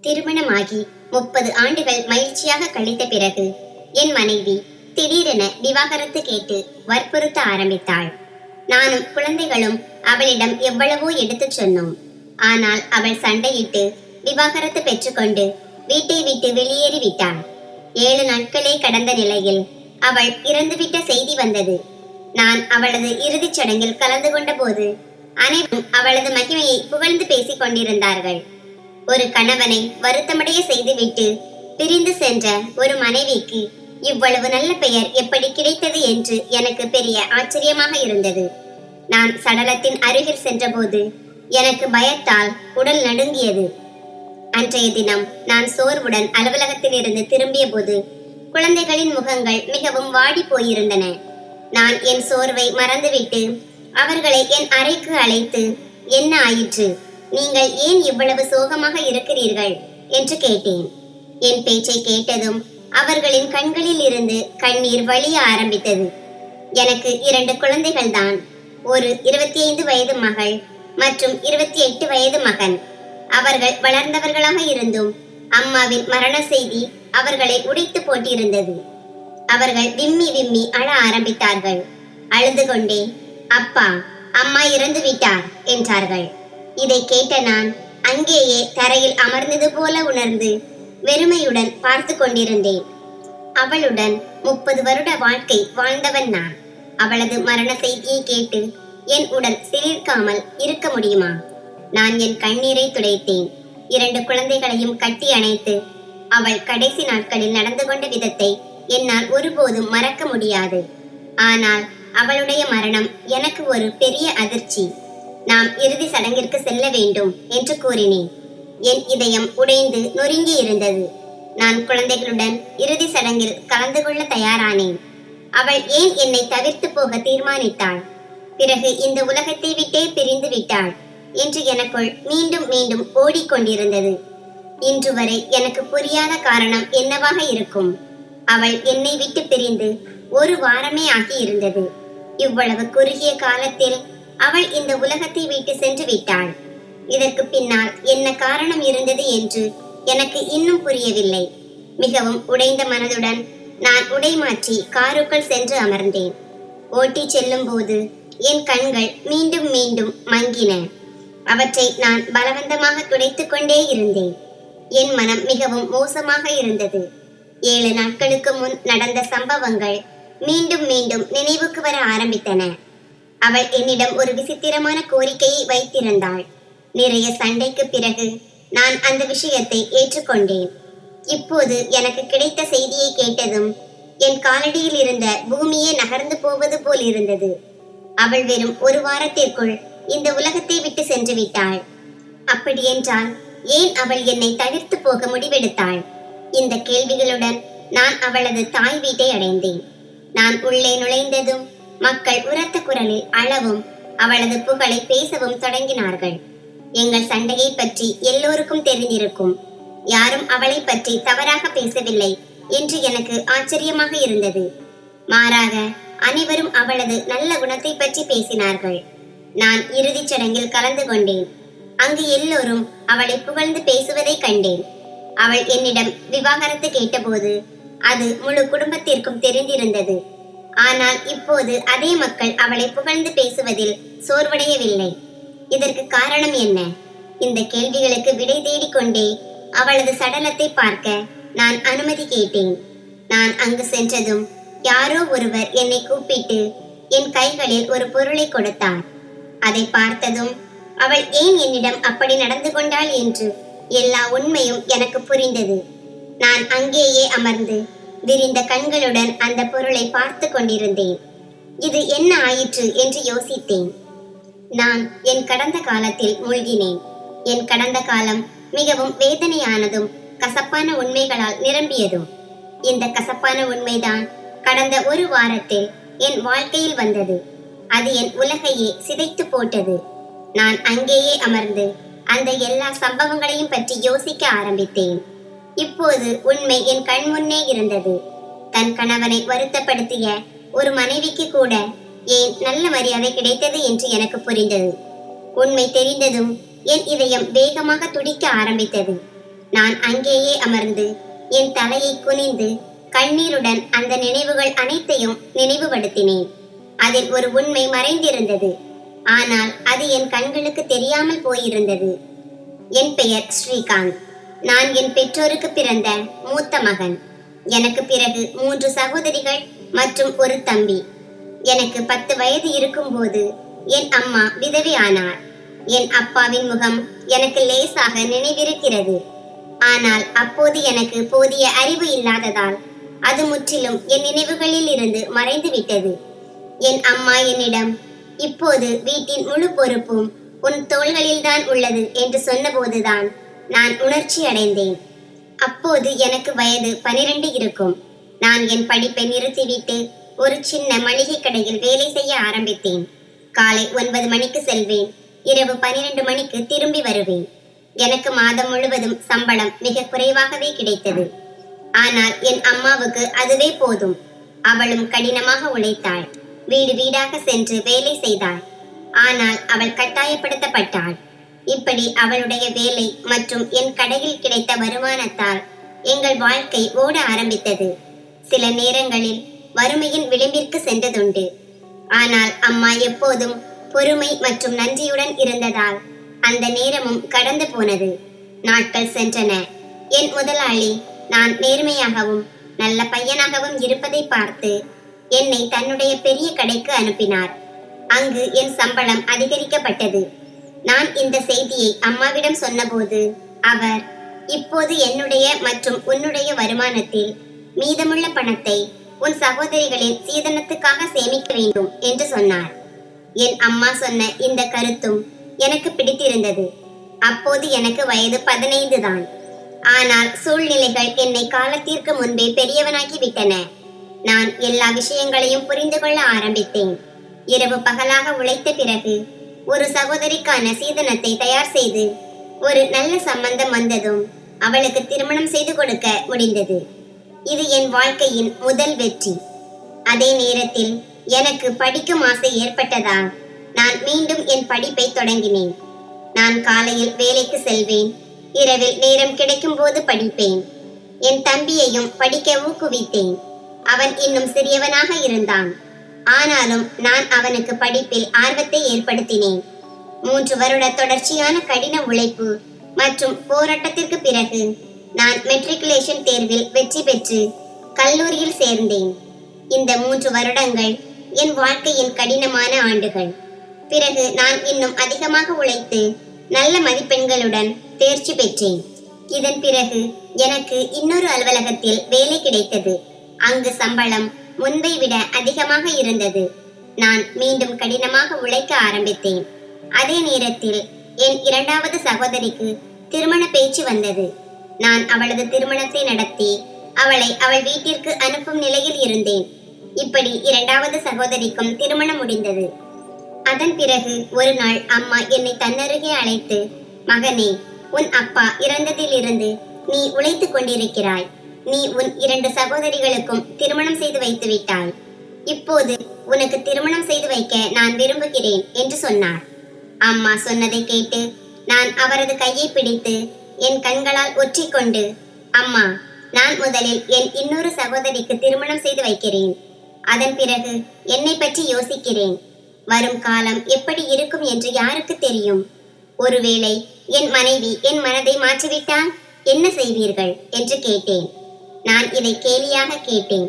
திருமணமாகி 30 ஆண்டுகள் மகிழ்ச்சியாக கழித்த பிறகு என் மனைவி திடீரென விவாகரத்து கேட்டு வற்புறுத்த ஆரம்பித்தாள். நானும் குழந்தைகளும் அவளிடம் எவ்வளவோ எடுத்துச் சொன்னோம். ஆனால் அவள் சண்டையிட்டு விவாகரத்து பெற்றுக்கொண்டு வீட்டை விட்டு வெளியேறிவிட்டாள். 7 நாட்களே கடந்த நிலையில் அவள் இறந்துவிட்ட செய்தி வந்தது. நான் அவளது இறுதிச் சடங்கில் கலந்து கொண்ட போது அனைவரும் அவளது மகிமையை புகழ்ந்து பேசிக் கொண்டிருந்தார்கள். ஒரு கணவனை வருத்தமடைய செய்துவிட்டு பிரிந்து சென்ற ஒரு மனைவிக்கு இவ்வளவு நல்ல பெயர் எப்படி கிடைத்தது என்று எனக்கு பெரிய ஆச்சரியமாக இருந்தது. நான் சடலத்தின் அருகில் சென்றபோது எனக்கு பயத்தால் உடல் நடுங்கியது. அன்றைய தினம் நான் சோர்வுடன் அலுவலகத்தில் இருந்து திரும்பிய போது குழந்தைகளின் முகங்கள் மிகவும் வாடி போயிருந்தன. நான் என் சோர்வை மறந்துவிட்டு அவர்களை என் அறைக்கு அழைத்து, என்ன ஆயிற்று, நீங்கள் ஏன் இவ்வளவு சோகமாக இருக்கிறீர்கள் என்று கேட்டேன். என் பேச்சை கேட்டதும் அவர்களின் கண்களில் இருந்து கண்ணீர் வழிய ஆரம்பித்தது. எனக்கு 2 குழந்தைகள் தான். ஒரு 25 வயது மகள் மற்றும் 28 வயது மகன். அவர்கள் வளர்ந்தவர்களாக இருந்தும் அம்மாவின் மரண செய்தி அவர்களை உடைத்து போட்டிருந்தது. அவர்கள் விம்மி விம்மி அழ ஆரம்பித்தார்கள். அழுது கொண்டே, அப்பா, அம்மா இறந்து விட்டார் என்றார்கள். இதை கேட்ட நான் அங்கேயே தரையில் அமர்ந்தது போல உணர்ந்து வெறுமையுடன் பார்த்து கொண்டிருந்தேன். அவளுடன் 30 வருட வாழ்க்கை வாழ்ந்தவன் நான். அவளது மரண செய்தியை கேட்டு என் உடல் சிலிர்க்காமல் இருக்க முடியுமா? நான் என் கண்ணீரை துடைத்தேன். 2 குழந்தைகளையும் கட்டி அணைத்து அவள் கடைசி நாட்களில் நடந்து கொண்ட விதத்தை என்னால் ஒருபோதும் மறக்க முடியாது. ஆனால் அவளுடைய மரணம் எனக்கு ஒரு பெரிய அதிர்ச்சி. நாம் இறுதி சடங்கிற்கு செல்ல வேண்டும் என்று கூறினேன். என் இதயம் உடைந்து நொறுங்கி இருந்தது. நான் குழந்தைகளுடன் இறுதி சடங்கில் கலந்து கொள்ள தயாரானேன். அவள் ஏன் என்னை தவிர்த்து போக தீர்மானித்தாள்? பிறகு இந்த உலகத்தை விட்டே பிரிந்து விட்டாள் என்று எனக்குள் மீண்டும் மீண்டும் ஓடிக்கொண்டிருந்தது. இன்று வரை எனக்கு புரியாத காரணம் என்னவாக இருக்கும்? அவள் என்னை விட்டு பிரிந்து 1 வாரமே ஆகி இருந்தது. இவ்வளவு குறுகிய காலத்தில் அவள் இந்த உலகத்தை விட்டு சென்று விட்டாள். இதற்கு பின்னால் என்ன காரணம் இருந்தது என்று எனக்கு இன்னும் புரியவில்லை. மிகவும் உடைந்த மனதுடன் நான் உடை மாற்றி காருக்குள் சென்று அமர்ந்தேன். ஓட்டி செல்லும் போது என் கண்கள் மீண்டும் மீண்டும் மங்கின. அவற்றை நான் பலவந்தமாக துடைத்துக் கொண்டே இருந்தேன். என் மனம் மிகவும் மோசமாக இருந்தது. 7 நாட்களுக்கு முன் நடந்த சம்பவங்கள் மீண்டும் மீண்டும் நினைவுக்கு வர ஆரம்பித்தன. அவள் என்னிடம் ஒரு விசித்திரமான கோரிக்கையை வைத்திருந்தாள். நிறைய சண்டைக்கு பிறகு நான் அந்த விஷயத்தை ஏற்றுக்கொண்டேன். இப்போது எனக்கு கிடைத்த செய்தியை கேட்டதும் என் காலடியில் இருந்த பூமியே நகர்ந்து போவது போல் இருந்தது. அவள் வெறும் 1 வாரத்திற்குள் இந்த உலகத்தை விட்டு சென்று விட்டாள். அப்படியென்றால் ஏன் அவள் என்னை தவிர்த்து போக முடிவெடுத்தாள்? இந்த கேள்விகளுடன் நான் அவளது தாய் வீட்டை அடைந்தேன். நான் உள்ளே நுழைந்ததும் மக்கள் உரத்த குரலில் அழவும் அவளது புகழை பேசவும் தொடங்கினார்கள். எங்கள் சண்டையை பற்றி எல்லோருக்கும் தெரிந்திருக்கும். யாரும் அவளை பற்றி தவறாக பேசவில்லை என்று எனக்கு ஆச்சரியமாக இருந்தது. மாறாக அனைவரும் அவளது நல்ல குணத்தை பற்றி பேசினார்கள். நான் இறுதிச் சடங்கில் கலந்து கொண்டேன். அங்கு எல்லோரும் அவளை புகழ்ந்து பேசுவதை கண்டேன். அவள் என்னிடம் விவாகரத்து கேட்டபோது அது முழு குடும்பத்திற்கும் தெரிந்திருந்தது. ஆனால் இப்போது அதே மக்கள் அவளை புகழ்ந்து பேசுவதில் சோர்வடையவில்லை. இதற்கு காரணம் என்ன? இந்த கேள்விகளுக்கு விடை தேடிக்கொண்டே அவளது சடலத்தை பார்க்க நான் அனுமதி கேட்டேன். நான் அங்கு சென்றதும் யாரோ ஒருவர் என்னை கூப்பிட்டு என் கைகளில் ஒரு பொருளை கொடுத்தார். அதை பார்த்ததும் அவள் ஏன் என்னிடம் அப்படி நடந்து கொண்டாள் என்று எல்லா உண்மையும் எனக்கு புரிந்தது. நான் அங்கேயே அமர்ந்து விரிந்த கண்களுடன் அந்த பொருளை பார்த்து கொண்டிருந்தேன். இது என்ன ஆயிற்று என்று யோசித்தேன். நான் என் கடந்த காலத்தில் மூழ்கினேன். என் கடந்த காலம் மிகவும் வேதனையானதும் கசப்பான உண்மைகளால் நிரம்பியதும். இந்த கசப்பான உண்மைதான் கடந்த 1 வாரத்தில் என் வாழ்க்கையில் வந்தது. அது என் உலகையே சிதைத்து போட்டது. நான் அங்கேயே அமர்ந்து அந்த எல்லா சம்பவங்களையும் பற்றி யோசிக்க ஆரம்பித்தேன். இப்போது உண்மை என் கண் முன்னே இருந்தது. தன் கணவனை வருத்தப்படுத்திய ஒரு மனைவிக்கு கூட ஏன் நல்ல மரியாதை கிடைத்தது என்று எனக்கு புரிந்தது. உண்மை தெரிந்ததும் என் இதயம் வேகமாக துடிக்க ஆரம்பித்தது. நான் அங்கேயே அமர்ந்து என் தலையை குனிந்து கண்ணீருடன் அந்த நினைவுகள் அனைத்தையும் நினைவுபடுத்தினேன். அதில் ஒரு உண்மை மறைந்திருந்தது. ஆனால் அது என் கண்களுக்கு தெரியாமல் போயிருந்தது. என் பெயர் ஸ்ரீகாந்த். நான் என் பெற்றோருக்கு பிறந்த மூத்த மகன். எனக்கு பிறகு 3 சகோதரிகள் மற்றும் ஒரு தம்பி. எனக்கு 10 வயது இருக்கும்போது என் அம்மா விதவி ஆனார். என் அப்பாவின் முகம் எனக்கு லேசாக நினைவிருக்கிறது. ஆனால் அப்போது எனக்கு போதிய அறிவு இல்லாததால் அது முற்றிலும் என் நினைவுகளில் இருந்து மறைந்து விட்டது. என் அம்மா என்னிடம், இப்போது வீட்டின் முழு பொறுப்பும் உன் தோள்களில்தான் உள்ளது என்று சொன்னபோதுதான் நான் உணர்ச்சி அடைந்தேன். அப்போது எனக்கு வயது 12 இருக்கும். நான் என் படிப்பை நிறுத்திவிட்டு ஒரு சின்ன மளிகை கடையில் வேலை செய்ய ஆரம்பித்தேன். காலை 9 மணிக்கு செல்வேன், இரவு 12 மணிக்கு திரும்பி வருவேன். எனக்கு மாதம் முழுவதும் சம்பளம் மிக குறைவாகவே கிடைத்தது. ஆனால் என் அம்மாவுக்கு அதுவே போதும். அவளும் கடினமாக உழைத்தாள். வீடு வீடாக சென்று வேலை செய்தாள். ஆனால் அவள் கட்டாயப்படுத்தப்பட்டாள். இப்படி அவளுடைய வேலை மற்றும் என் கடையில் கிடைத்த வருமானத்தால் எங்கள் வாழ்க்கை ஓட ஆரம்பித்தது. சில நேரங்களில் வறுமையின் விளிம்பிற்கு சென்றதுண்டு. ஆனால் அம்மா எப்போதும் பொறுமை மற்றும் நன்றியுடன் இருந்ததால் அந்த நேரமும் கடந்து போனது. நாட்கள் சென்றன. என் முதலாளி நான் நேர்மையாகவும் நல்ல பையனாகவும் இருப்பதை பார்த்து என்னை தன்னுடைய பெரிய கடைக்கு அனுப்பினார். அங்கு என் சம்பளம் அதிகரிக்கப்பட்டது. நான் இந்த செய்தியை அம்மாவிடம் சொன்னபோது அவர், இப்போது என்னுடைய மற்றும் உன்னுடைய வருமானத்தில் மீதமுள்ள பணத்தை உன் சகோதரிகளின் சீதனத்துக்காக சேமிக்க வேண்டும் என்று சொன்னார். என் அம்மா சொன்ன இந்த கருத்தும் எனக்கு பிடித்திருந்தது. அப்போது எனக்கு வயது 15 தான். ஆனால் சூழ்நிலைகள் என்னை காலத்திற்கு முன்பே பெரியவனாக்கி விட்டன. நான் எல்லா விஷயங்களையும் புரிந்து கொள்ள ஆரம்பித்தேன். இரவு பகலாக உழைத்த பிறகு ஒரு சகோதரிக்கான சீதனத்தை தயார் செய்து ஒரு நல்ல சம்பந்தம் வந்ததும் அவளுக்கு திருமணம் செய்து கொடுக்க முடிந்தது. இது என் வாழ்க்கையின் முதல் வெற்றி. அதே நேரத்தில் எனக்கு படிக்கும் ஆசை ஏற்பட்டதால் நான் மீண்டும் என் படிப்பை தொடங்கினேன். நான் காலையில் வேலைக்கு செல்வேன், இரவில் நேரம் கிடைக்கும் போது படிப்பேன். என் தம்பியையும் படிக்க ஊக்குவித்தேன். அவன் இன்னும் சிறியவனாக இருந்தான். ஆனாலும் நான் அவனுக்கு படிப்பில் ஆர்வத்தை ஏற்படுத்தினேன். 3 வருட தொடர்ச்சியான கடின உழைப்பு மற்றும் போராட்டத்திற்கு பிறகு நான் மெட்ரிகுலேஷன் தேர்வில் வெற்றி பெற்று கல்லூரியில் சேர்ந்தேன். இந்த 3 வருடங்கள் என் வாழ்க்கையின் கடினமான ஆண்டுகள். பிறகு நான் இன்னும் அதிகமாக உழைத்து நல்ல மதிப்பெண்களுடன் தேர்ச்சி பெற்றேன். இதன் பிறகு எனக்கு இன்னொரு அலுவலகத்தில் வேலை கிடைத்தது. அங்கு சம்பளம் முன்பை விட அதிகமாக இருந்தது. நான் மீண்டும் கடினமாக உழைக்க ஆரம்பித்தேன். அதே நேரத்தில் என் 2வது சகோதரிக்கு திருமண பேச்சு வந்தது. நான் அவளது திருமணத்தை நடத்தி அவளை அவள் வீட்டிற்கு அனுப்பும் நிலையில் இருந்தேன். இப்படி 2வது சகோதரிக்கும் திருமணம் முடிந்தது. அதன் பிறகு ஒரு நாள் அம்மா என்னை தன்னருகே அழைத்து, மகனே, உன் அப்பா இறந்ததிலிருந்து நீ உழைத்துக் கொண்டிருக்கிறாய். நீ உன் 2 சகோதரிகளுக்கும் திருமணம் செய்து வைத்து விட்டாய். இப்போது உனக்கு திருமணம் செய்து வைக்க நான் விரும்புகிறேன் என்று சொன்னார். அம்மா சொன்னதை கேட்டு நான் அவரது கையை பிடித்து என் கண்களால் ஒற்றிக்கொண்டு, அம்மா, நான் முதலில் என் இன்னொரு சகோதரிக்கு திருமணம் செய்து வைக்கிறேன். அதன் பிறகு என்னை பற்றி யோசிக்கிறேன். வரும் காலம் எப்படி இருக்கும் என்று யாருக்கு தெரியும்? ஒருவேளை என் மனைவி என் மனதை மாற்றிவிட்டால் என்ன செய்வீர்கள் என்று கேட்டேன். நான் இதை கேலியாக கேட்டேன்.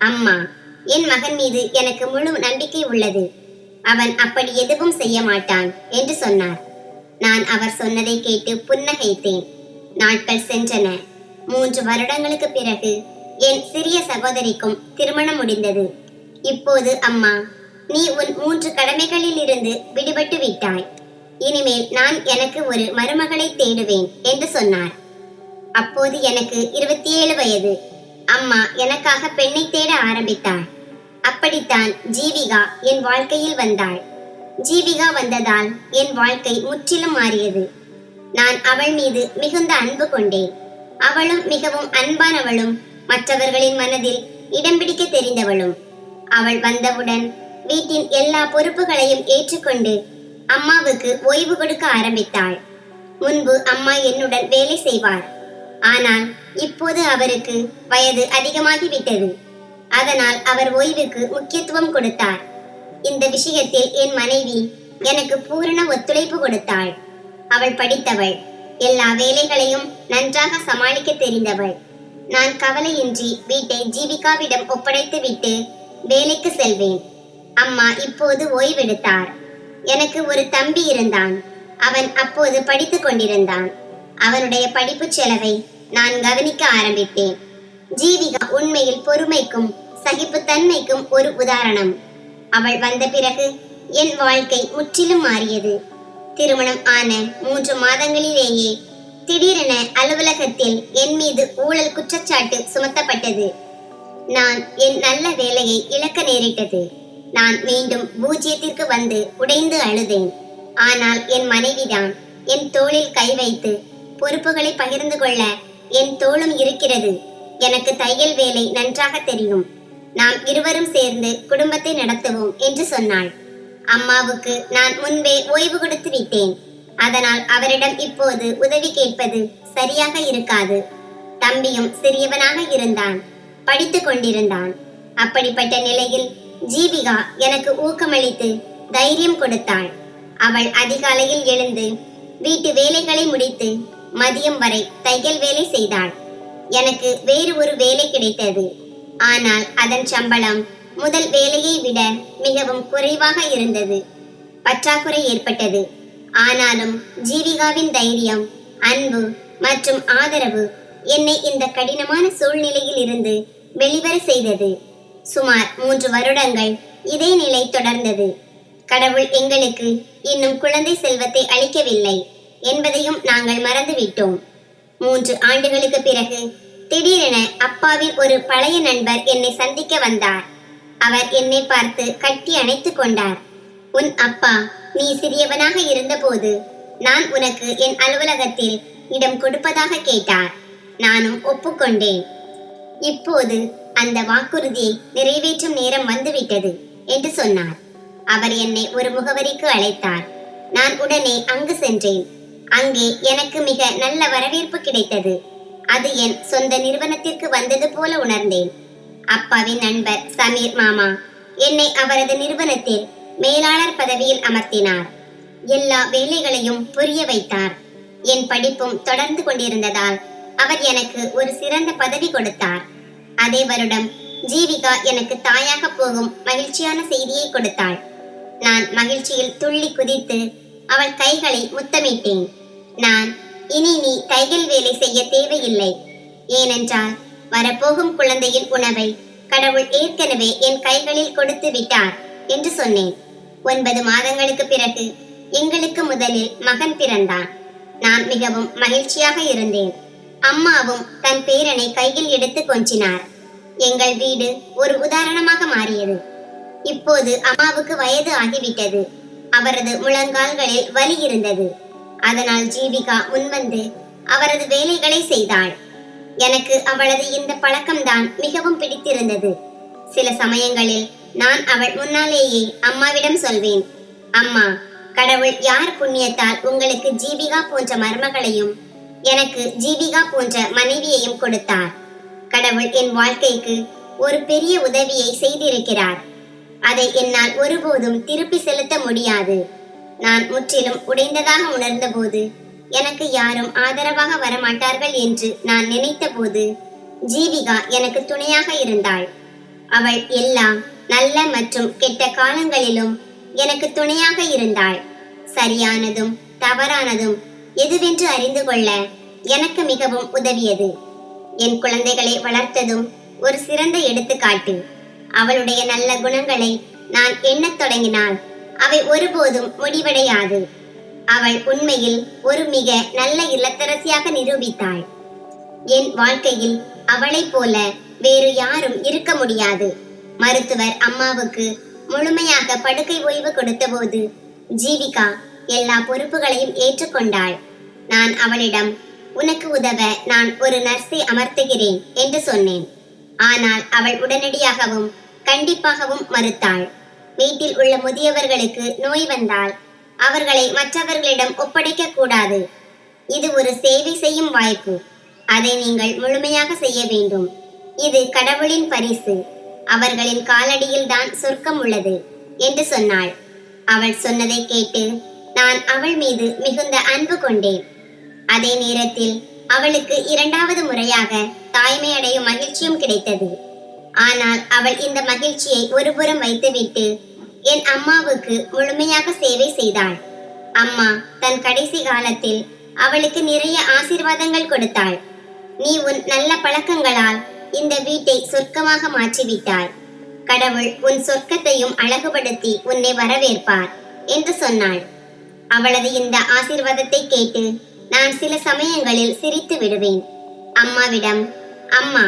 அம்மா, என் மகன் மீது எனக்கு முழு நம்பிக்கை உள்ளது. அவன் அப்படி எதுவும் செய்ய மாட்டான் என்று சொன்னார். நான் அவர் சொன்னதை கேட்டு புன்னகைத்தேன். நாட்கள் சென்றன. 3 வருடங்களுக்கு பிறகு என் சிறிய சகோதரிக்கும் திருமணம் முடிந்தது. இப்போது அம்மா, நீ உன் 3 கடமைகளில் இருந்து விடுபட்டு விட்டாய். இனிமேல் நான் எனக்கு ஒரு மருமகளை தேடுவேன் என்று சொன்னார். அப்போது எனக்கு 27 வயது. அம்மா எனக்காக பெண்ணை தேட ஆரம்பித்தாள். அப்படித்தான் ஜீவிகா என் வாழ்க்கையில் வந்தாள். ஜீவிகா வந்ததால் என் வாழ்க்கை முற்றிலும் மாறியது. நான் அவள் மீது மிகுந்த அன்பு கொண்டேன். அவளும் மிகவும் அன்பானவளும் மற்றவர்களின் மனதில் இடம் பிடிக்க தெரிந்தவளும். அவள் வந்தவுடன் வீட்டின் எல்லா பொறுப்புகளையும் ஏற்றுக்கொண்டு அம்மாவுக்கு ஓய்வு கொடுக்க ஆரம்பித்தாள். முன்பு அம்மா என்னுடன் வேலை செய்வார். ஆனால் இப்போது அவருக்கு வயது அதிகமாகிவிட்டது. அதனால் அவர் ஓய்வுக்கு முக்கியத்துவம் கொடுத்தார். இந்த விஷயத்தில் என் மனைவி எனக்கு பூரண ஒத்துழைப்பு கொடுத்தாள். அவள் படித்தவள், எல்லா வேலைகளையும் நன்றாக சமாளிக்க தெரிந்தவள். நான் கவலையின்றி வீட்டை ஜீவிகாவிடம் ஒப்படைத்து விட்டு வேலைக்கு செல்வேன். அம்மா இப்போது ஓய்வெடுத்தார். எனக்கு ஒரு தம்பி இருந்தான். அவன் அப்போது படித்துக் கொண்டிருந்தான். அவனுடைய படிப்பு செலவை நான் கவனிக்க ஆரம்பித்தேன். ஜீவிகா உண்மையில் பொறுமைக்கும் சகிப்புத்தன்மைக்கும் ஒரு உதாரணம். அவள் வந்த பிறகு என் வாழ்க்கை முற்றிலும் மாறியது. திருமணம் ஆன 3 மாதங்களிலேயே திடீரென அலுவலகத்தில் என் மீது ஊழல் குற்றச்சாட்டு சுமத்தப்பட்டது. நான் என் நல்ல வேலையை இழக்க நேரிட்டது. நான் மீண்டும் பூஜ்ஜியத்திற்கு வந்து உடைந்து அழுதேன். ஆனால் என் மனைவிதான் என் தோளில் கை வைத்து பொறுப்புகளை பகிர்ந்து கொள்ள என் தோளும் இருக்கிறது. எனக்கு தையல் வேலை நன்றாக தெரியும். நாம் இருவரும் சேர்ந்து குடும்பத்தை நடத்துவோம் என்று சொன்னாள். அம்மாவுக்கு நான் முன்பே ஓய்வு கொடுத்து விட்டேன். அதனால் அவரிடம் இப்போது உதவி கேட்பது சரியாக இருக்காது. தம்பியும் சிறியவனாக இருந்தான், படித்துக் கொண்டிருந்தான். அப்படிப்பட்ட நிலையில் ஜீவிகா எனக்கு ஊக்கமளித்து தைரியம் கொடுத்தாள். அவள் அதிகாலையில் எழுந்து வீட்டு வேலைகளை முடித்து மதியம் வரை தையல் வேலை செய்தாள். எனக்கு வேறு ஒரு வேலை கிடைத்தது. ஆனால் அதன் சம்பளம் முதல் வேலையை விட மிகவும் குறைவாக இருந்தது. பற்றாக்குறை ஏற்பட்டது. ஆனாலும் ஜீவிகாவின் தைரியம், அன்பு மற்றும் ஆதரவு என்னை இந்த கடினமான சூழ்நிலையில் இருந்து வெளிவர செய்தது. சுமார் 3 வருடங்கள் இதே நிலை தொடர்ந்தது. கடவுள் எங்களுக்கு இன்னும் குழந்தை செல்வத்தை அளிக்கவில்லை என்பதையும் நாங்கள் மறந்துவிட்டோம். 3 ஆண்டுகளுக்கு பிறகு திடீரென அப்பாவின் ஒரு பழைய நண்பர் என்னை சந்திக்க வந்தார். அவர் என்னை பார்த்து கட்டி அணைத்துக் கொண்டார். உன் அப்பா நீ சிறியவனாக இருந்தபோது நான் உனக்கு என் அலுவலகத்தில் இடம் கொடுப்பதாக கேட்டார். நானும் ஒப்புக்கொண்டேன். இப்போது அந்த வாக்குறுதியை நிறைவேற்றும் நேரம் வந்துவிட்டது என்று சொன்னார். அவர் என்னை ஒரு முகவரிக்கு அழைத்தார். நான் உடனே அங்கு சென்றேன். அங்கே எனக்கு மிக நல்ல வரவேற்பு கிடைத்தது. அது என் சொந்த நிறுவனத்திற்கு வந்தது போல உணர்ந்தேன். அப்பாவின் நண்பர் சமீர் மாமா என்னை அவரது நிறுவனத்தில் மேலாளர் பதவியில் அமர்த்தினார். எல்லா வேலைகளையும் புரிய வைத்தார். என் படிப்பும் தொடர்ந்து கொண்டிருந்ததால் அவர் எனக்கு ஒரு சிறந்த பதவி கொடுத்தார். அதே வருடம் ஜீவிகா எனக்கு தாயாக போகும் மகிழ்ச்சியான செய்தியை கொடுத்தாள். நான் மகிழ்ச்சியில் துள்ளி குதித்து அவள் கைகளை முத்தமிட்டேன். நான் இனி நீ தையல் வேலை செய்ய தேவையில்லை. ஏனென்றால் வரப்போகும் குழந்தையின் உணவை கடவுள் ஏற்கனவே என் கைகளில் கொடுத்து விட்டார் என்று சொன்னேன். 9 மாதங்களுக்கு பிறகு எங்களுக்கு முதலில் மகன் பிறந்தான். நான் மிகவும் மகிழ்ச்சியாக இருந்தேன். அம்மாவும் தன் பேரனை கையில் எடுத்து கொஞ்சினார். எங்கள் வீடு ஒரு உதாரணமாக மாறியது. இப்போது அம்மாவுக்கு வயது ஆகிவிட்டது. அவரது முழங்கால்களில் வலி இருந்தது. அதனால் ஜீவிகா முன்வந்து அவரது வேலைகளை செய்தாள். எனக்கு அவளது இந்த பழக்கம்தான் மிகவும் பிடித்திருந்தது. சில சமயங்களில் நான் அவள் முன்னாலேயே அம்மாவிடம் சொல்வேன், அம்மா, கடவுள் யார் புண்ணியத்தால் உங்களுக்கு ஜீவிகா போன்ற மருமகளையும் எனக்கு ஜீவிகா போன்ற மனைவியையும் கொடுத்தார். கடவுள் என் வாழ்க்கைக்கு ஒரு பெரிய உதவியை செய்திருக்கிறார். அதை என்னால் ஒருபோதும் திருப்பி செலுத்த முடியாது. நான் முற்றிலும் உடைந்ததாக உணர்ந்தபோது, எனக்கு யாரும் ஆதரவாக வரமாட்டார்கள் என்று நான் நினைத்த போது ஜீவிகா எனக்கு துணையாக இருந்தாள். அவள் எல்லா நல்ல மற்றும் கெட்ட காலங்களிலும் எனக்கு துணையாக இருந்தாள். சரியானதும் தவறானதும் எதுவென்று அறிந்து கொள்ள எனக்கு மிகவும் உதவியது. என் குழந்தைகளை வளர்த்ததும் ஒரு சிறந்த எடுத்துக்காட்டு. அவளுடைய நல்ல குணங்களை நான் எண்ணத் தொடங்கினால் அவை ஒருபோதும் முடிவடையாது. அவள் உண்மையில் ஒரு மிக நல்ல இல்லத்தரசியாக நிரூபித்தாள். என் வாழ்க்கையில் அவளைப் போல வேறு யாரும் இருக்க முடியாது. மருத்துவர் அம்மாவுக்கு முழுமையாக படுக்கை ஓய்வு கொடுத்தபோது ஜீவிகா எல்லா பொறுப்புகளையும் ஏற்றுக்கொண்டாள். நான் அவளிடம், உனக்கு உதவ நான் ஒரு நர்ஸை அமர்த்துகிறேன் என்று சொன்னேன். ஆனால் அவள் உடனடியாகவும் கண்டிப்பாகவும் மறுத்தாள். வீட்டில் உள்ள முதியவர்களுக்கு நோய் வந்தால் அவர்களை மற்றவர்களிடம் ஒப்படைக்க கூடாது. இது ஒரு சேவை செய்யும் வாய்ப்பு. அதை நீங்கள் முழுமையாக செய்ய வேண்டும். இது கடவுளின் பரிசு. அவர்களின் காலடியில் தான் சொர்க்கம் உள்ளது என்று சொன்னாள். அவள் சொன்னதை கேட்டு நான் அவள் மீது மிகுந்த அன்பு கொண்டேன். அதே நேரத்தில் அவளுக்கு இரண்டாவது முறையாக தாய்மை அடையும் மகிழ்ச்சியும் கிடைத்தது. ஆனால் அவள் இந்த மகிழ்ச்சியை ஒருபுறம் வைத்துவிட்டு என் அம்மாவுக்கு முழுமையாக சேவை செய்தாள். அம்மா தன் கடைசி காலத்தில் அவளுக்கு நிறைய ஆசீர்வாதங்கள் கொடுத்தாள். நீ உன் நல்ல பழக்கங்களால் இந்த வீட்டை சொர்க்கமாக மாற்றிவிட்டாய். கடவுள் உன் சொர்க்கத்தையும் அழகுபடுத்தி உன்னை வரவேற்பார் என்று சொன்னாள். அவளது இந்த ஆசீர்வாதத்தை கேட்டு நான் சில சமயங்களில் சிரித்து விடுவேன். அம்மாவிடம், அம்மா,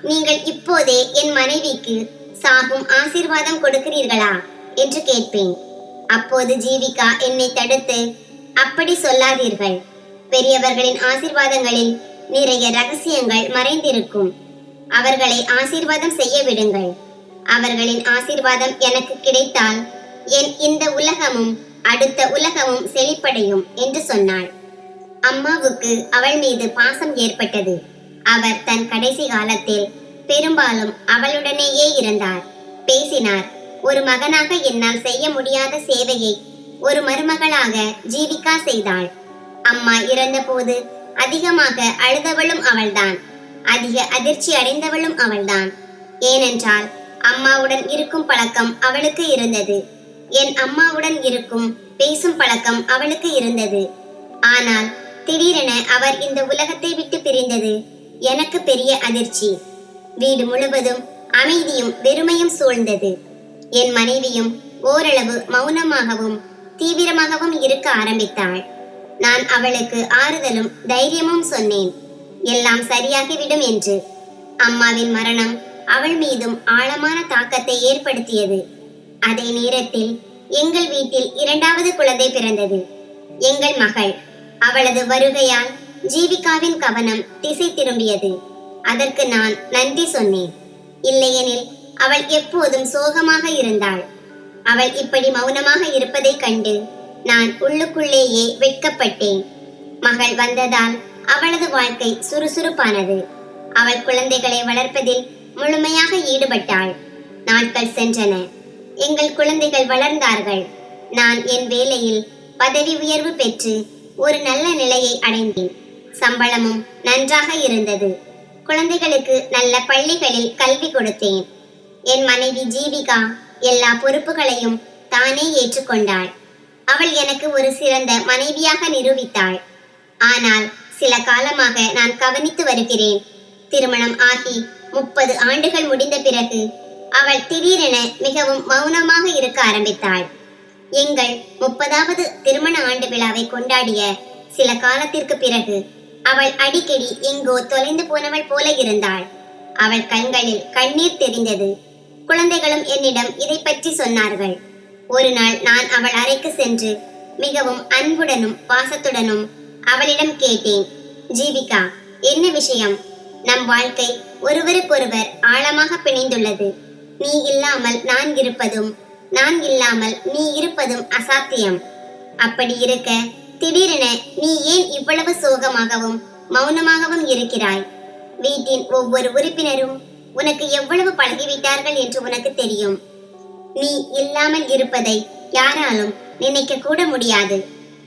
நீங்கள் இப்போதே என் மனைவிக்கு சாகும் ஆசீர்வாதம் கொடுக்கிறீர்களா என்று கேட்பேன். அப்போது ஜீவிகா என்னை தடுத்து, அப்படி சொல்லாதீர்கள். பெரியவர்களின் ஆசீர்வாதங்களில் நிறைய ரகசியங்கள் மறைந்திருக்கும். அவர்களை ஆசீர்வாதம் செய்ய விடுங்கள். அவர்களின் ஆசீர்வாதம் எனக்கு கிடைத்தால் என் இந்த உலகமும் அடுத்த உலகமும் செழிப்படையும் என்று சொன்னாள். அம்மாவுக்கு அவள் மீது பாசம் ஏற்பட்டது. அவர் தன் கடைசி காலத்தில் பெரும்பாலும் அவளுடனேயே இருந்தார், பேசினார். ஒரு மகனாக என்னால் செய்ய முடியாத சேவையை ஒரு மருமகளாக ஜீவிகா செய்தாள். அம்மா இறந்தபோது அதிகமாக அழுதவளும் அவள்தான், அதிக அதிர்ச்சி அடைந்தவளும் அவள்தான். ஏனென்றால் அம்மாவுடன் இருக்கும் பழக்கம் அவளுக்கு இருந்தது. என் அம்மாவுடன் இருக்கும் பேசும் பழக்கம் அவளுக்கு இருந்தது. ஆனால் திடீரென அவர் இந்த உலகத்தை விட்டு பிரிந்தது எனக்கு பெரிய அதிர்ச்சி. வீடு முழுவதும் அமைதியும் வெறுமையும் சூழ்ந்தது. என் மனைவியும் ஓரளவு மௌனமாகவும் தீவிரமாகவும் இருக்க ஆரம்பித்தாள். நான் அவளுக்கு ஆறுதலும் தைரியமும் சொன்னேன், எல்லாம் சரியாகிவிடும் என்று. அம்மாவின் மரணம் அவள் மீதும் ஆழமான தாக்கத்தை ஏற்படுத்தியது. அதே நேரத்தில் எங்கள் வீட்டில் இரண்டாவது குழந்தை பிறந்தது, எங்கள் மகள். அவளது வருகையால் ஜீவிகாவின் கவனம் திசை திரும்பியது. அதற்கு நான் நன்றி சொன்னேன். இல்லையெனில் அவள் எப்போதும் சோகமாக இருந்தாள். அவள் இப்படி மௌனமாக இருப்பதைக் கண்டு நான் உள்ளுக்குள்ளேயே வெட்கப்பட்டேன். மகள் வந்ததால் அவளது வாழ்க்கை சுறுசுறுப்பானது. அவள் குழந்தைகளை வளர்ப்பதில் முழுமையாக ஈடுபட்டாள். நாட்கள் சென்றன. எங்கள் குழந்தைகள் வளர்ந்தார்கள். நான் என் வேலையில் பதவி உயர்வு பெற்று ஒரு நல்ல நிலையை அடைந்தேன். சம்பளமும் நன்றாக இருந்தது. குழந்தைகளுக்கு நல்ல பள்ளிகளில் கல்வி கொடுத்தேன். என் மனைவி ஜீவிகா எல்லா பொறுப்புகளையும் தானே ஏற்றுக்கொண்டாள். அவள் எனக்கு ஒரு சிறந்த மனைவியாக நிரூபித்தாள். ஆனால் சில காலமாக நான் கவனித்து வருகிறேன். திருமணம் ஆகி 30 ஆண்டுகள் முடிந்த பிறகு அவள் திடீரென மிகவும் மௌனமாக இருக்க ஆரம்பித்தாள். எங்கள் 30வது திருமண ஆண்டு விழாவை கொண்டாடிய சில காலத்திற்கு பிறகு அவள் அடிக்கடி எங்கோ தொலைந்து போனவள் போல இருந்தாள். அவள் கண்களில் கண்ணீர் தெரிந்தது. குழந்தைகளும் என்னிடம் இதை பற்றி சொன்னார்கள். ஒரு நாள் நான் அவள் அறைக்கு சென்று மிகவும் அன்புடனும் பாசத்துடனும் அவளிடம் கேட்டேன், ஜீவிகா, என்ன விஷயம்? நம் வாழ்க்கை ஒருவருக்கொருவர் ஆழமாக பிணைந்துள்ளது. நீ இல்லாமல் நான் இருப்பதும் நான் இல்லாமல் நீ இருப்பதும் அசாத்தியம். அப்படி இருக்க திடீரென நீ ஏன் இவ்வளவு சோகமாகவும் மௌனமாகவும் இருக்கிறாய்? வீட்டின் ஒவ்வொரு உறுப்பினரும் உனக்கு எவ்வளவு பழகிவிட்டார்கள் என்று உனக்கு தெரியும். நீ இல்லாமல் இருப்பதை யாராலும் நினைக்க கூட முடியாது.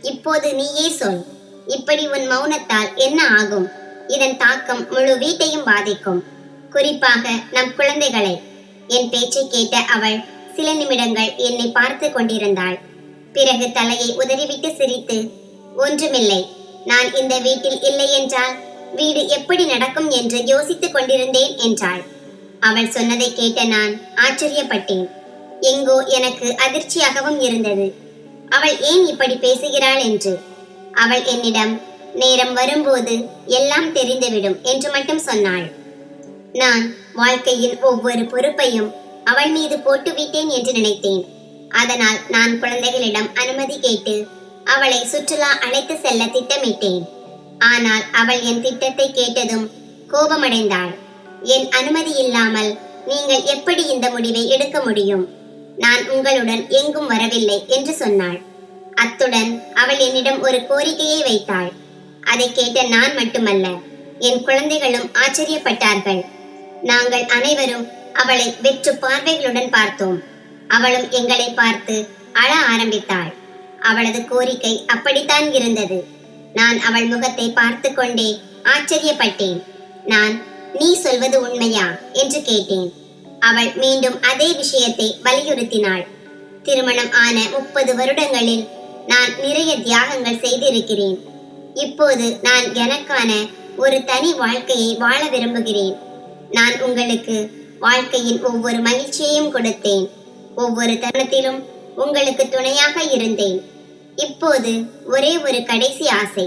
இப்போது நீயே சொல், இப்படி உன் மௌனத்தால் என்ன ஆகும்? இதன் தாக்கம் முழு வீட்டையும் பாதிக்கும், குறிப்பாக நம் குழந்தைகளை. என் பேச்சை கேட்ட அவள் சில நிமிடங்கள் என்னை பார்த்து கொண்டிருந்தாள். பிறகு தலையை உதறிவிட்டு சிரித்து, ஒன்றுமில்லை, நான் இந்த வீட்டில் இல்லை என்றால் வீடு எப்படி நடக்கும் என்று யோசித்துக் கொண்டிருந்தேன் என்றாள். அவள் சொன்னதை கேட்ட நான் ஆச்சரியப்பட்டேன். எங்கோ எனக்கு அதிர்ச்சியாகவும் இருந்தது. அவள் ஏன் இப்படி பேசுகிறாள் என்று. அவள் என்னிடம், நேரம் வரும்போது எல்லாம் தெரிந்துவிடும் என்று மட்டும் சொன்னாள். நான் வாழ்க்கையின் ஒவ்வொரு பொறுப்பையும் அவள் மீது போட்டுவிட்டேன் என்று நினைத்தேன். அதனால் நான் குழந்தைகளிடம் அனுமதி கேட்டு அவளை சுற்றுலா அழைத்து செல்ல திட்டமிட்டேன். ஆனால் அவள் என் திட்டத்தை கேட்டதும் கோபமடைந்தாள். என் அனுமதி இல்லாமல் நீங்கள் எப்படி இந்த முடிவை எடுக்க முடியும்? நான் உங்களுடன் எங்கும் வரவில்லை என்று சொன்னாள். அத்துடன் அவள் என்னிடம் ஒரு கோரிக்கையை வைத்தாள். அதை கேட்ட நான் மட்டுமல்ல, என் குழந்தைகளும் ஆச்சரியப்பட்டார்கள். நாங்கள் அனைவரும் அவளை வெற்று பார்வைகளுடன் பார்த்தோம். அவளும் எங்களை பார்த்து அழ ஆரம்பித்தாள். அவளது கோரிக்கை அப்படித்தான் இருந்தது. நான் அவள் முகத்தை பார்த்து கொண்டே ஆச்சரியப்பட்டேன். நான், நீ சொல்வது உண்மையா என்று கேட்டேன். அவள் மீண்டும் அதே விஷயத்தை வலியுறுத்தினாள். திருமணம் ஆன 30 வருடங்களில் நான் நிறைய தியாகங்கள் செய்திருக்கிறேன். இப்போது நான் எனக்கான ஒரு தனி வாழ்க்கையை வாழ விரும்புகிறேன். நான் உங்களுக்கு வாழ்க்கையின் ஒவ்வொரு மகிழ்ச்சியையும் கொடுத்தேன். ஒவ்வொரு தருணத்திலும் உங்களுக்கு துணையாக இருந்தேன். இப்போது ஒரே ஒரு கடைசி ஆசை.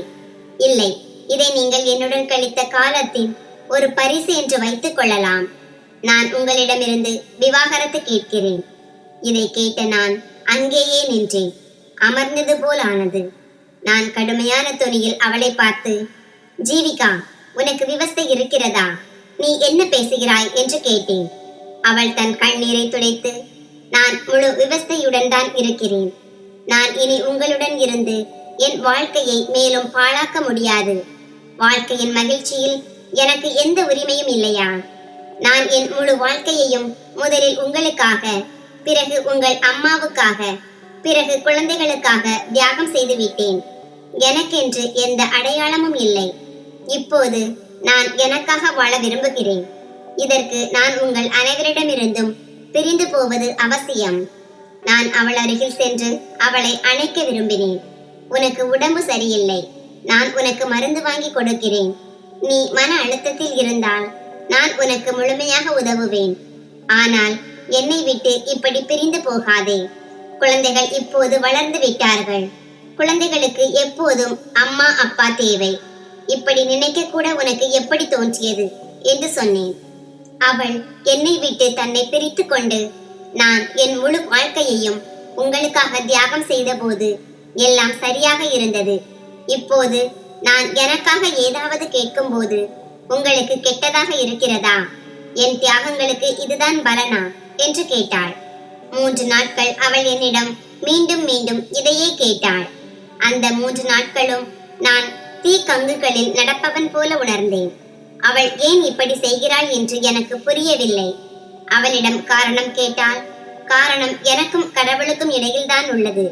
இல்லை, இதை நீங்கள் என்னுடன் கழித்த காலத்தின் ஒரு பரிசு என்று வைத்துக் கொள்ளலாம். நான் உங்களிடமிருந்து விவாகரத்து கேட்கிறேன். இதை கேட்ட நான் அங்கேயே நின்றேன். அமர்ந்தது போல் ஆனது. நான் கடுமையான தொனியில் அவளை பார்த்து, ஜீவிகா, உனக்கு விவஸ்தை இருக்கிறதா? நீ என்ன பேசுகிறாய் என்று கேட்டேன். அவள் தன் கண்ணீரை துடைத்து, நான் முழு விவஸ்தையுடன் தான் இருக்கிறேன். நான் இனி உங்களுடன் இருந்து என் வாழ்க்கையை மேலும் பாழாக்க முடியாது. வாழ்க்கையின் மகிழ்ச்சியில் எனக்கு எந்த உரிமையும் இல்லையா? நான் என் முழு வாழ்க்கையையும் முதலில் உங்களுக்காக, பிறகு உங்கள் அம்மாவுக்காக, பிறகு குழந்தைகளுக்காக தியாகம் செய்து விட்டேன். எனக்கென்று எந்த அடையாளமும் இல்லை. இப்போது நான் எனக்காக வாழ விரும்புகிறேன். இதற்கு நான் உங்கள் அனைவரிடமிருந்தும் பிரிந்து போவது அவசியம். நான் அவள் அருகில் சென்று அவளை அணைக்க விரும்பினேன். உனக்கு உடம்பு சரியில்லை, நான் உனக்கு மருந்து வாங்கி கொடுக்கிறேன். நீ மன அழுத்தத்தில் இருந்தால் நான் உனக்கு முழுமையாக உதவுவேன். ஆனால் என்னை விட்டு இப்படி பிரிந்து போகாதே. குழந்தைகள் இப்போது வளர்ந்து விட்டார்கள். குழந்தைகளுக்கு எப்போதும் அம்மா அப்பா தேவை. இப்படி நினைக்க கூட உனக்கு எப்படி தோன்றியது என்று சொன்னேன். அவள் என்னை விட்டு தன்னை பிரித்து கொண்டு, நான் என் முழு வாழ்க்கையையும் உங்களுக்காக தியாகம் செய்த போது எல்லாம் சரியாக இருந்தது. இப்போது நான் எனக்காக ஏதாவது கேட்கும் போது உங்களுக்கு கெட்டதாக இருக்கிறதா? என் தியாகங்களுக்கு இதுதான் பலனா என்று கேட்டாள். 3 நாட்கள் அவள் என்னிடம் மீண்டும் மீண்டும் இதையே கேட்டாள். அந்த 3 நாட்களும் நான் தீக்கங்குகளில் நடப்பவன் போல உணர்ந்தேன். அவள் ஏன் இப்படி செய்கிறாள் என்று எனக்கு புரியவில்லை. அவளிடம் காரணம் கேட்டால், காரணம் எனக்கும் கடவுளுக்கும் இடையில்தான் உள்ளது.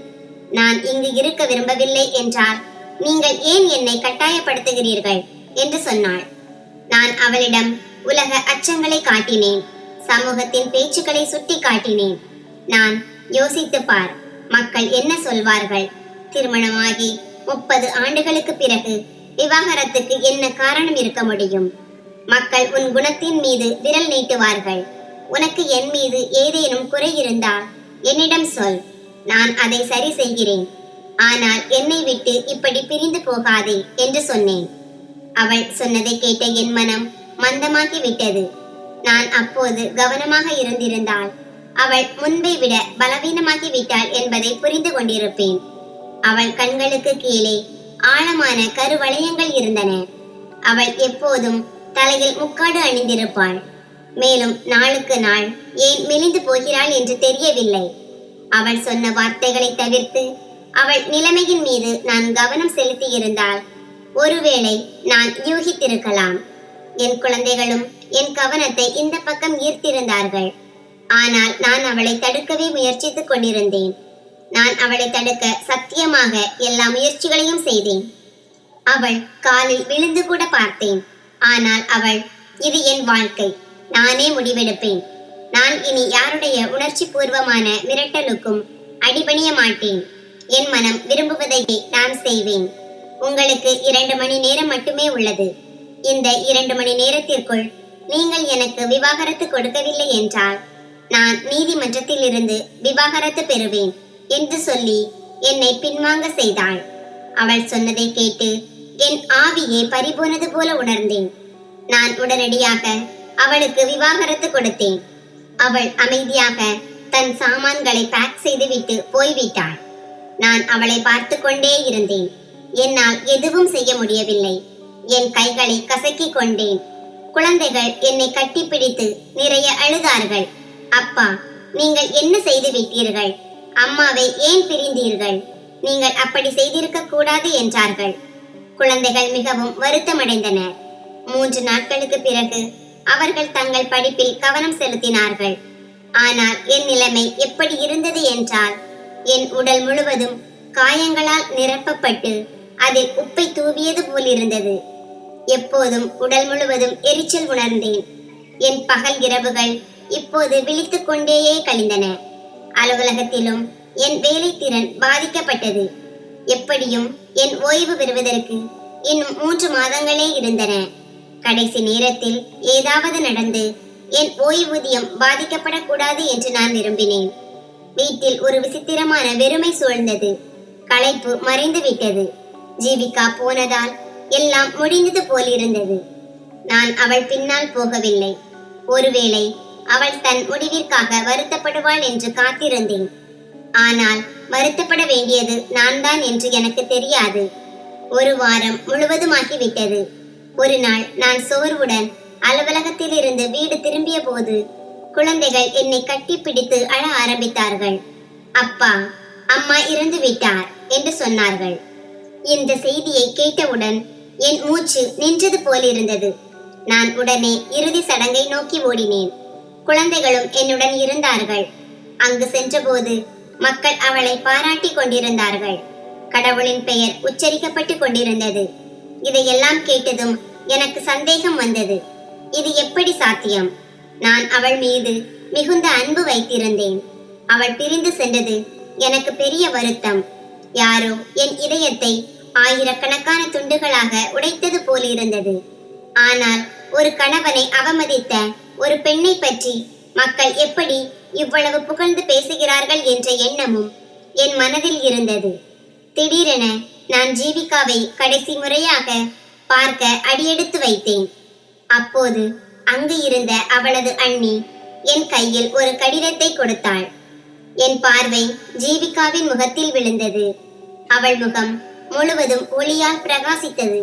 நான் இங்கு இருக்க விரும்பவில்லை என்றால் நீங்கள் ஏன் என்னை கட்டாயப்படுத்துகிறீர்கள் என்று சொன்னாள். நான் அவளிடம் உலக அச்சங்களை காட்டினேன். சமூகத்தின் பேச்சுக்களை சுட்டி காட்டினேன். நான், யோசித்து பார், மக்கள் என்ன சொல்வார்கள்? திருமணமாகி 30 ஆண்டுகளுக்கு பிறகு விவாகரத்துக்கு என்ன காரணம் இருக்க முடியும்? மக்கள் உன் குணத்தின் மீது விரல் நீட்டுவார்கள். உனக்கு என் மீது ஏதேனும் குறை இருந்தால் என்னிடம் சொல், நான் அதை சரி செய்கிறேன். ஆனால் என்னை விட்டு இப்படி பிரிந்து போகாதே என்று சொன்னேன். அவள் சொன்னதை கேட்ட என் மனம் மந்தமாகி விட்டது. நான் அப்போது கவனமாக இருந்திருந்தால் அவள் முன்பை விட பலவீனமாகி விட்டாள் என்பதை புரிந்து கொண்டிருப்பேன். அவள் கண்களுக்கு கீழே ஆழமான கருவளையங்கள் இருந்தன. அவள் எப்போதும் தலையில் முக்காடு அணிந்திருப்பாள். மேலும் நாளுக்கு நாள் ஏன் மெலிந்து போகிறாள் என்று தெரியவில்லை. அவள் சொன்ன வார்த்தைகளை தவிர்த்து அவள் நிலைமையின் மீது நான் கவனம் செலுத்தி இருந்தால் ஒருவேளை நான் யூகித்திருக்கலாம். என் குழந்தைகளும் என் கவனத்தை இந்த பக்கம் ஈர்த்திருந்தார்கள். ஆனால் நான் அவளை தடுக்கவே முயற்சித்துக் கொண்டிருந்தேன். நான் அவளை தடுக்க சத்தியமாக எல்லா முயற்சிகளையும் செய்தேன். அவள் காலில் விழுந்து கூட பார்த்தேன். ஆனால் அவள், இது என் வாழ்க்கை, நானே முடிவெடுப்பேன். நான் இனி யாருடைய உணர்ச்சி பூர்வமான மிரட்டலுக்கும் அடிபணிய மாட்டேன். என் மனம் விரும்புவதையே நான் செய்வேன். உங்களுக்கு 2 மணி நேரம் மட்டுமே உள்ளது. இந்த 2 மணி நேரத்திற்குள் நீங்கள் எனக்கு விவாகரத்து கொடுக்கவில்லை என்றால் நான் நீதிமன்றத்தில் இருந்து விவாகரத்து பெறுவேன் என்று சொல்லி என்னை பின்வாங்க செய்தாள். அவள் சொன்னதை கேட்டு என் ஆவியே பறிபோனது போல உணர்ந்தேன். நான் உடனடியாக அவளுக்கு விவாகரத்து கொடுத்தேன். அவள் அமைதியாக தன் சாமான்களை பேக் செய்துவிட்டு போய்விட்டாள். நான் அவளை பார்த்து கொண்டே இருந்தேன். என்னால் எதுவும் செய்ய முடியவில்லை. என் கைகளை கசக்கிக் கொண்டேன். குழந்தைகள் என்னை கட்டிப்பிடித்து நிறைய அழுதார்கள். அப்பா, நீங்கள் என்ன செய்து விட்டீர்கள்? அம்மாவை ஏன் பிரிந்தீர்கள்? நீங்கள் அப்படி செய்திருக்க கூடாது என்றார்கள். குழந்தைகள் மிகவும் வருத்தமடைந்தனர். 3 நாட்களுக்கு பிறகு அவர்கள் தங்கள் படிப்பில் கவனம் செலுத்தினார்கள். ஆனால் என் நிலைமை எப்படி இருந்தது என்றால், என் உடல் முழுவதும் காயங்களால் நிரப்பப்பட்டு அதில் உப்பை தூவியது போல் இருந்தது. எப்போதும் உடல் முழுவதும் எரிச்சல் உணர்ந்தேன். என் பகல் இரவுகள் இப்போது விழித்துக் கொண்டேயே கழிந்தன. அலுவலகத்திலும் என் வேலை திறன் பாதிக்கப்பட்டது. எப்படியும் என் ஓய்வு பெறுவதற்கு இன்னும் 3 மாதங்களே இருந்தன. கடைசி நேரத்தில் ஏதாவது நடந்து என் ஓய்வூதியம் பாதிக்கப்படக்கூடாது என்று நான் விரும்பினேன். வீட்டில் ஒரு விசித்திரமான வெறுமை சூழ்ந்தது. களைப்பு மறைந்து விட்டது. ஜீவிகா போனதால் எல்லாம் முடிந்தது போலிருந்தது. நான் அவள் பின்னால் போகவில்லை. ஒருவேளை அவள் தன் முடிவிற்காக வருத்தப்படுவாள் என்று காத்திருந்தேன். ஆனால் வருத்தப்பட வேண்டியது நான் தான் என்று எனக்கு தெரியாது. 1 வாரம் முழுவதுமாகிவிட்டது. ஒரு நாள் நான் சோர்வுடன் அலுவலகத்தில் இருந்து வீடு திரும்பிய போது குழந்தைகள் என்னை கட்டிப்பிடித்து அழ ஆரம்பித்தார்கள். அப்பா, அம்மா இறந்து விட்டார் என்று சொன்னார்கள். இந்த செய்தியை கேட்டவுடன் என் மூச்சு நின்றது போலிருந்தது. நான் உடனே இறுதி சடங்கை நோக்கி ஓடினேன். குழந்தைகளும் என்னுடன் இருந்தார்கள். அங்கு சென்றபோது மக்கள் அவளை பாராட்டி கொண்டிருந்தார்கள். கடவுளின் பெயர் உச்சரிக்கப்பட்டு கொண்டிருந்தது. இதையெல்லாம் கேட்டதும் எனக்கு சந்தேகம் வந்தது. இது எப்படி சாத்தியம்? நான் அவள் மீது மிகுந்த அன்பு வைத்திருந்தேன். அவள் பிரிந்து சென்றது எனக்கு பெரிய வருத்தம். யாரோ என் இதயத்தை ஆயிரக்கணக்கான துண்டுகளாக உடைத்தது போலிருந்தது. ஆனால் ஒரு கணவனை அவமதித்த ஒரு பெண்ணை பற்றி மக்கள் எப்படி இவ்வளவு புகழ்ந்து பேசுகிறார்கள் என்ற எண்ணமும் என் மனதில் இருந்தது. திடீரென நான் ஜீவிகாவை கடைசி முறையாக பார்க்க அடியெடுத்து வைத்தேன். அப்போது அங்கு இருந்த அவளது அண்ணி என் கையில் ஒரு கடிதத்தை கொடுத்தாள். என் பார்வை ஜீவிகாவின் முகத்தில் விழுந்தது. அவள் முகம் முழுவதும் ஒளியால் பிரகாசித்தது.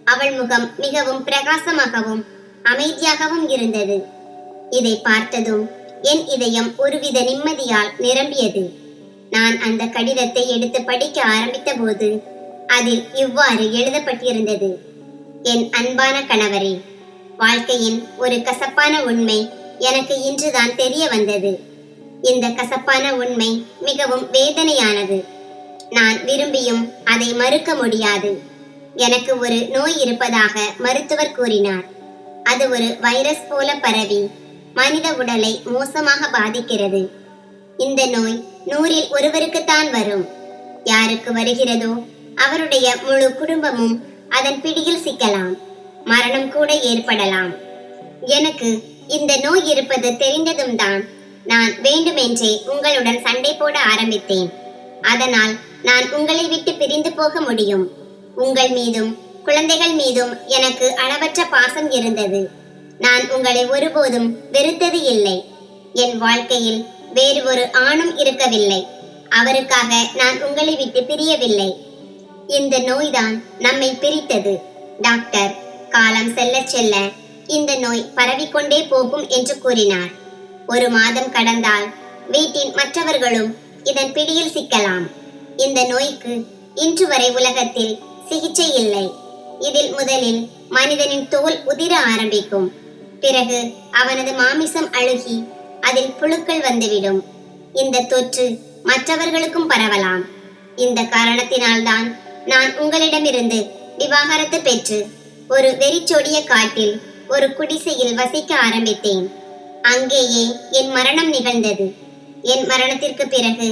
அவள் முகம் மிகவும் பிரகாசமாகவும் அமைதியாகவும் இருந்தது. இதை பார்த்ததும் என் இதயம் ஒருவித நிம்மதியால் நிரம்பியது. நான் அந்த கடிதத்தை எடுத்து படிக்க ஆரம்பித்த போது அதில் இவ்வாறு எழுதப்பட்டிருந்தது: என் அன்பான கணவரே, வாழ்க்கையின் ஒரு கசப்பான உண்மை எனக்கு இன்றுதான் தெரிய வந்தது. இந்த கசப்பான உண்மை மிகவும் வேதனையானது. நான் விரும்பியும் அதை மறுக்க முடியாது. எனக்கு ஒரு நோய் இருப்பதாக மருத்துவர் கூறினார். அது ஒரு வைரஸ் போல பரவி மனித உடலை மோசமாக பாதிக்கிறது. இந்த நோய் 100இல் ஒருவருக்குத்தான் வரும். யாருக்கு வருகிறதோ அவருடைய முழு குடும்பமும் அதன் பிடியில் சிக்கலாம். மரணம் கூட ஏற்படலாம். எனக்கு இந்த நோய் இருப்பது தெரிந்ததும் தான் நான் வேண்டுமென்றே உங்களுடன் சண்டை போட ஆரம்பித்தேன். அதனால் நான் உங்களை விட்டு பிரிந்து போக முடியும். உங்கள் மீதும் குழந்தைகள் மீதும் எனக்கு அளவற்ற பாசம் இருந்தது. நான் உங்களை ஒருபோதும் வெறுத்தது இல்லை. என் வாழ்க்கையில் வேறு ஒரு ஆணும் இருக்கவில்லை. அவருக்காக நான் உங்களை விட்டு பிரியவில்லை. இந்த நோய்தான் நம்மை பிரித்தது. டாக்டர் காலம் செல்ல செல்ல இந்த நோய் பரவிக்கொண்டே போகும் என்று கூறினார். 1 மாதம் கடந்தால் வீட்டின் மற்றவர்களும் இதன் பிடியில் சிக்கலாம். இந்த நோய்க்கு இன்று வரை உலகத்தில் சிகிச்சை இல்லை. இதில் முதலில் மனிதனின் தோல் உதிர ஆரம்பிக்கும். பிறகு அவனது மாமிசம் அழுகி அதில் புழுக்கள் வந்துவிடும். இந்த தொற்று மற்றவர்களுக்கும் பரவலாம். இந்த காரணத்தினால்தான் நான் உங்களிடமிருந்து விவாகரத்து பெற்று ஒரு வெறிச்சொடிய காட்டில் ஒரு குடிசையில் வசிக்க ஆரம்பித்தேன். அங்கேயே என் மரணம் நிகழ்ந்தது. என் மரணத்திற்கு பிறகு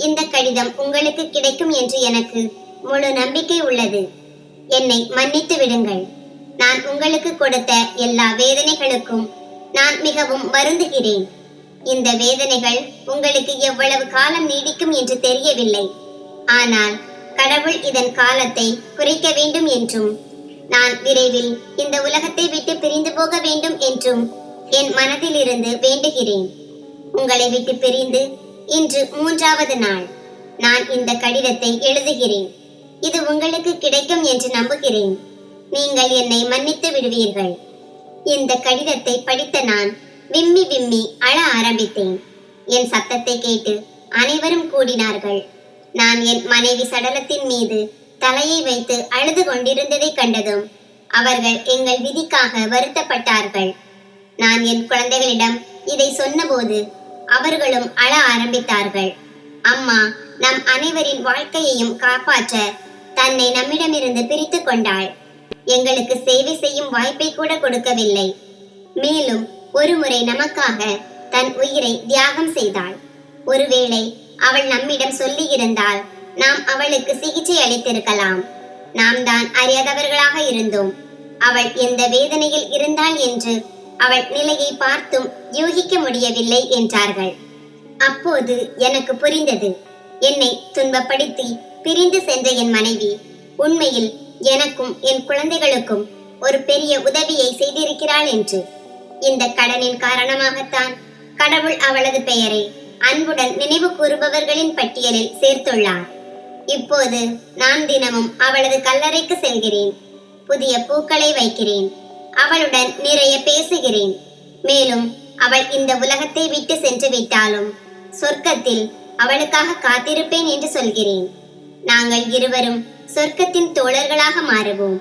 இந்த கடிதம் உங்களுக்கு கிடைக்கும் என்று எனக்கு முழு நம்பிக்கை உள்ளது. என்னை மன்னித்து விடுங்கள். நான் உங்களுக்கு கொடுத்த எல்லா வேதனைகளுக்கும் நான் மிகவும் வருந்துகிறேன். இந்த வேதனைகள் உங்களுக்கு எவ்வளவு காலம் நீடிக்கும் என்று தெரியவில்லை. ஆனால் கடவுள் இதன் காலத்தை குறைக்க வேண்டும் என்றும் நான் விரைவில் இந்த உலகத்தை விட்டு பிரிந்து போக வேண்டும் என்றும் என் மனதிலிருந்து வேண்டுகிறேன். உங்களை விட்டு பிரிந்து இன்று 3வது நாள் நான் இந்த கடிதத்தை எழுதுகிறேன். இது உங்களுக்கு கிடைக்கும் என்று நம்புகிறேன். நீங்கள் என்னை மன்னித்து விடுவீர்கள். இந்த கடிதத்தை படித்த நான் விம்மி விம்மி அழ ஆரம்பித்தேன். என் சத்தத்தை கேட்டு அனைவரும் கூடினார்கள். நான் என் மனைவி சடலத்தின் மீது தலையை வைத்து அழுது கொண்டிருந்ததை கண்டதும் அவர்கள் எங்கள் விதிக்காக வருத்தப்பட்டார்கள். நான் என் குழந்தைகளிடம் இதை சொன்னபோது அவர்களும் அழ ஆரம்பித்தார்கள். அம்மா நம் அனைவரின் வாழ்க்கையையும் காப்பாற்ற தன்னை நம்மிடமிருந்து பிரித்து கொண்டாள். எங்களுக்கு சேவை செய்யும் வாய்ப்பை கூட கொடுக்கவில்லை. மேலும் ஒருமுறை நமக்காக தன் உயிரை தியாகம் செய்தாள். ஒருவேளை அவள் நம்மிடம் சொல்லி இருந்தால் நாம் அவளுக்கு சிகிச்சை அளித்திருக்கலாம். நாம் தான் அறியாதவர்களாக இருந்தோம். அவள் எந்த வேதனையில் இருந்தாள் என்று அவள் நிலையை பார்த்தும் யூகிக்க முடியவில்லை என்றார்கள். அப்போது எனக்கு புரிந்தது. என்னை துன்பப்படுத்தி பிரிந்து சென்ற என் மனைவி உண்மையில் எனக்கும் என் குழந்தைகளுக்கும் ஒரு பெரிய உதவியை செய்திருக்கிறாள் என்று. இந்த கடனின் காரணமாகத்தான் கடவுள் அவளது பெயரை அன்புடன் நினைவு கூறுபவர்களின் பட்டியலில் சேர்த்துள்ளார். இப்போது நான் தினமும் அவளது கல்லறைக்கு செல்கிறேன். புதிய பூக்களை வைக்கிறேன். அவளுடன் நிறைய பேசுகிறேன். மேலும் அவள் இந்த உலகத்தை விட்டு சென்று விட்டாலும் சொர்க்கத்தில் அவளுக்காக காத்திருப்பேன் என்று சொல்கிறேன். நாங்கள் இருவரும் சொர்க்கத்தின் தோழர்களாக மாறுவோம்.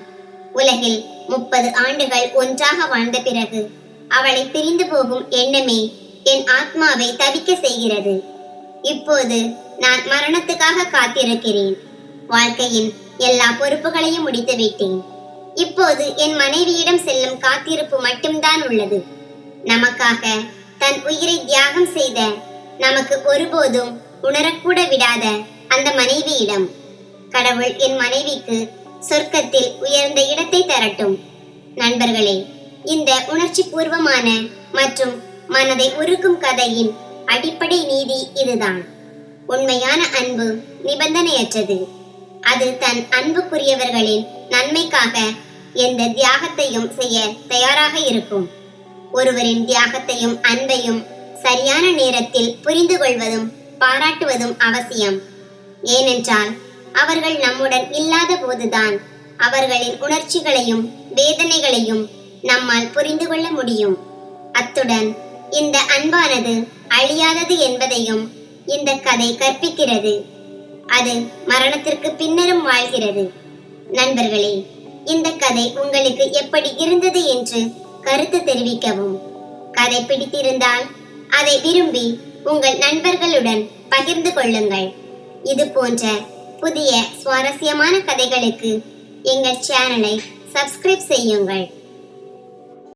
உலகில் 30 ஆண்டுகள் ஒன்றாக வாழ்ந்த பிறகு அவளை பிரிந்து போகும் எண்ணமே என் ஆத்மாவை தவிக்க செய்கிறது. இப்போது நான் மரணத்துக்காக காத்திருக்கிறேன். வாழ்க்கையின் எல்லா பொறுப்புகளையும் முடித்து விட்டேன். இப்போது என் மனைவியிடம் செல்லும் காத்திருப்பு மட்டும்தான் உள்ளது. நமக்காக தன் உயிரை தியாகம் செய்த, நமக்கு ஒருபோதும் உணரக்கூட விடாத அந்த மனைவியிடம். கடவுள் என் மனைவிக்கு சொர்க்கத்தில் உயர்ந்த இடத்தை தரட்டும். நண்பர்களே, இந்த உணர்ச்சி பூர்வமான மற்றும் மனதை உருக்கும் கதையின் அடிப்படை நீதி இதுதான். உண்மையான அன்பு நிபந்தனையற்றது. அது தன் அன்புக்குரியவர்களின் நன்மைக்காக எந்த தியாகத்தையும் செய்ய தயாராக இருக்கும். ஒருவரின் தியாகத்தையும் அன்பையும் சரியான நேரத்தில் புரிந்து கொள்வதும் பாராட்டுவதும் அவசியம். ஏனென்றால் அவர்கள் நம்முடன் இல்லாத போதுதான் அவர்களின் உணர்ச்சிகளையும் வேதனைகளையும் நம்மால் புரிந்து கொள்ள முடியும். அத்துடன் இந்த அன்பானது அழியாதது என்பதையும் இந்த கதை கற்பிக்கிறது. அது மரணத்திற்கு பின்னரும் வாழ்கிறது. நண்பர்களே, இந்த கதை உங்களுக்கு எப்படி இருந்தது என்று கருத்து தெரிவிக்கவும். கதை பிடித்திருந்தால் அதை விரும்பி உங்கள் நண்பர்களுடன் பகிர்ந்து கொள்ளுங்கள். இது போன்ற புதிய சுவாரஸ்யமான கதைகளுக்கு எங்கள் சேனலை சப்ஸ்கிரைப் செய்யுங்கள்.